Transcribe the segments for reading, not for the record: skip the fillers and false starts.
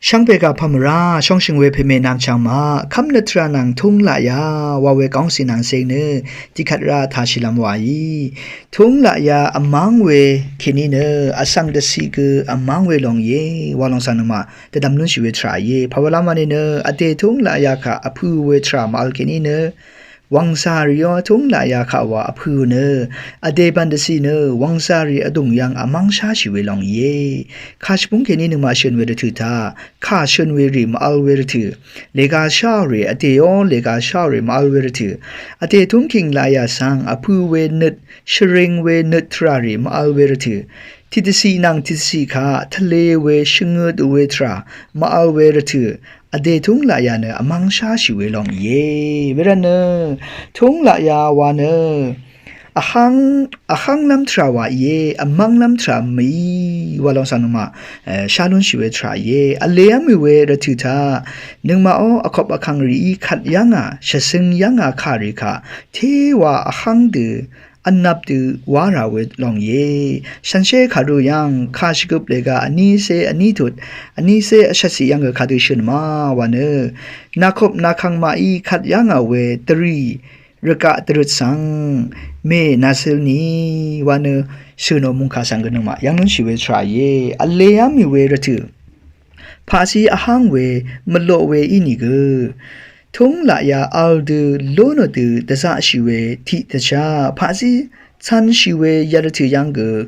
ช่างเปกาพมราช่องชิงเวเพเมนางช่างมาคำนตรานังทุ่งละยาวาเวกองสินางเซงเนติขัดราทาชิลามวายทุ่งละยาอมังเวคินีเนอสังเดสีกอมังเวลองเยวาลองสันมาแต่ดำนุนชิเวทรายพาวลามานีเนอเตทุ่งละยาค่ะอภูเวทรามาอัลคินีเนวังซาริยทุ่งลายาขาวาอภูเนอเดบันเดซีเนวังซาริอดุงยังอมังชาชิเวลองเยข้าชปุงเคนีนึงมาเชนเวรถือตาข้าเชนเวริมาอัลเวรถือเลกาชาริอเตยอเลกาชาริมาอัลเวรถืออเตทุ่งคิงลายาสังอภูเวนึดชริงเวนึดทราริมาอัลเวรถือทิตสีนางทิตสีข้าทะเลเวชงดเวทรามาอัลเวรถืออเดทุ่งลายาเนอมังชาชิเวลองเยเวรเนอทุ่งลายาวาเนอหังลัมทราวาเยอมังลัมทรามีวาลองสันมาชาลุนชิเวทราเยอเลยมิเวรถือทานึงมาอขบอคังรีขัดยังอ่ะชะซึงยังอ่ะคาริกาเทวาอหังดืออันนับดูวาราเวลองเยฉันเชขาดูยังข้าชิกุบเลกาอันนี้เซอันนี้ทุดอันนี้เซชัสยังขาดูชนมาวันเนนักบนักขังมาอีขัดยังเอาเวตรีรกะตรุดสังเมนาเซลนีวันเนสุนมุงคาสังกนมายังนุนชิเวทรายอัลเลยามิเวรถือภาษีอาหังเวมโลเวอินิกทุ่งละยาอัลดูโลโนดูตะซาชิเวทิตะชาภาษีชันชิเวยาดถือยัง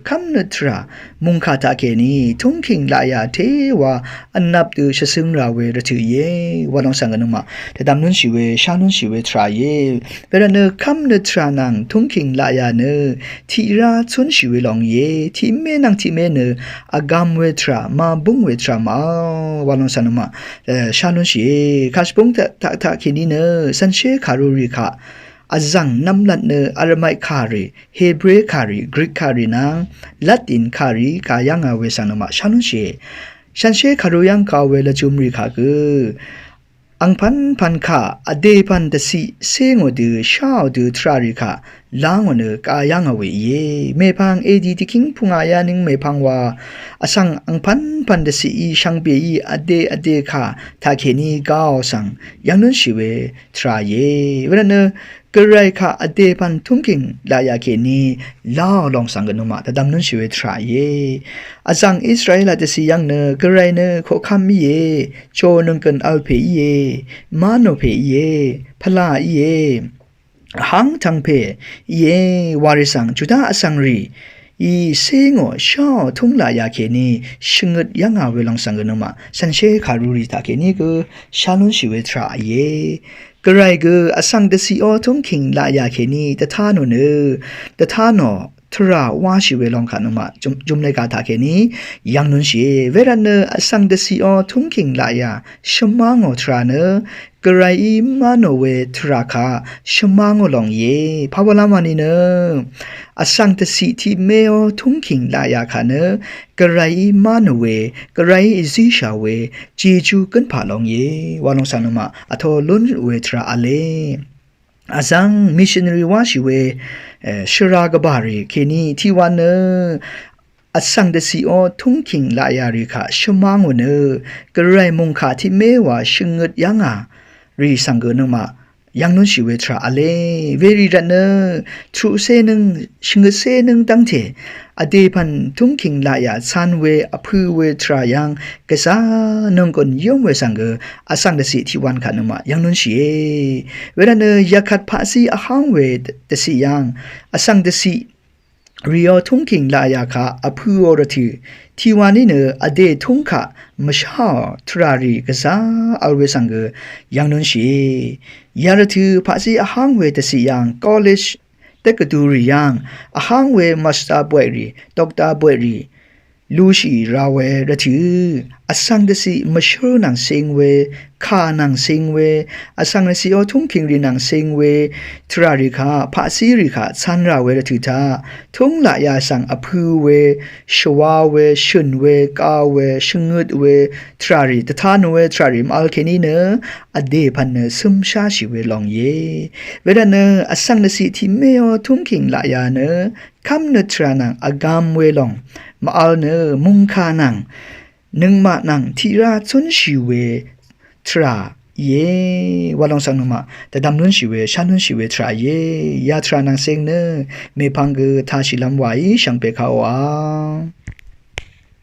คำนตรามุงคาตาเกนีทุ่งคิงลายาเทวาอันนับดูชะซึงราเวรถือเยวาลองสังกันมาแต่ดำนุนชิเวชานุนชิเวทรายเวลาเนคำนตรานังทุ่งคิงลายาเนทีราชุนชิเวลองเยที่เมนังที่เมเนอากามเวทรามาบุงเวทรามาวาลองสังมาชานุนชิคาสปุงตะเกนีเนสันเชคารุริคาอาจังน้ำลัดเนออารมัยคารีเฮเบรคารีกรีกคารีนางละตินคารีกายังอาเวสันมาชันเชชันเชคารุยังกาเวลจุมริคาอังพันคาอเดพันตสีเซงอดูชาวดูทราริคาลางเนกายังอาเวเยเมพังเอดีติคิงพุงอายานิงเมพังว่าอสังอังพันตสีช่างเปียอเดคาทาเคนีกาวสังยังนุนชิเวทราเยเวลาเนกระไรค่ะอเดปันทุ่งกิงลายาเกนีลาลองสังกันมาแต่ดำนุนชีวิตทรายอาจังอิสราเอลจะสิยังเนกระไรเนขอคำมีโจนึงกันอัลเพยมาโนเพยพลาหังทังเพวาริสังจุดาอสังรีอีเซงอชอทุ่งลายาเคนีชงดยังอาเวลองสังกันมาสันเชคารุริตาเคนีชาลุนชีวิตทรายกระไรอสังเดซีออทุ่งคิงลายาเคนีแต่ท่านแต่ท่านทราวาชิเวลองขันมาจุมในกาตาเคนียังนุนชีเวรันอสังเดซีออทุ่งคิงลายาชมังอทราเนกระไรมาโนเวทราคาชมังอลองพาวลามานีเนอสังเดซีที่เมอทุ่งคิงลายาคาเนกระไรมาโนเวกระไรซิชาเวจีจูกันผาลองวาลองสันมาอทอลุนเวทราอเลอาจังมิชชันนารีวาชิเวชรากบารีเคนีที่วันเนอสังเดซีอทุ่งคิงลายาริคาชมังเนกระไรมุงคาที่เมวาชงดยังรีสังเกนมายังนุนชิเวทราอเลเวรีรันทรูเซนึงชงเซนึงตั้งเทอเดพันทุ่งคิงลายาซันเวอพูเวทรายังกษานงกนยงเวสังเกอสังเดซีที่วันขันมายังนุนชีเวลาอยากขัดภาษีอาหังเวเดซียังอสังเดซีริโอทุ่งคิงลายาคาอพูโอรทีที่วันนี้อเดทุ่งขามชาทรารีกษาอัลเวสังเกยังนุนชียารถือภาษีอาหังเวเดซียังคอลเลจแต่ก็ดูริยังอาหังเวมาสตาร์บวยรีด็อกตาบวยรีลูชีราเวรถืออสังเดซีมาชูนังเซงเวคานังเซงเวอสังเดซีอทุ่งคิงรีนังเซงเวทราริคาภาษีริคาซันราเวรถือทาทุ่งลายาสังอพูเวชวาเวชุนเวกาเวชงดเวทราริตทานเวทราริมอัลเคนีเนอเดพันซึมชาชิเวลองเวลาอสังเดซีที่เมอทุ่งคิงลายาคำนตรานังอากามเวลองมาอัลมุงคานัง นึงมานังทีราจุนชิเวทราเยวาลองสังนมาแต่ดำนุนชิเวชานุนชิเวทราเยยาทรานังเซงเนเมพังกทาชิลัมไวชังเปคาวา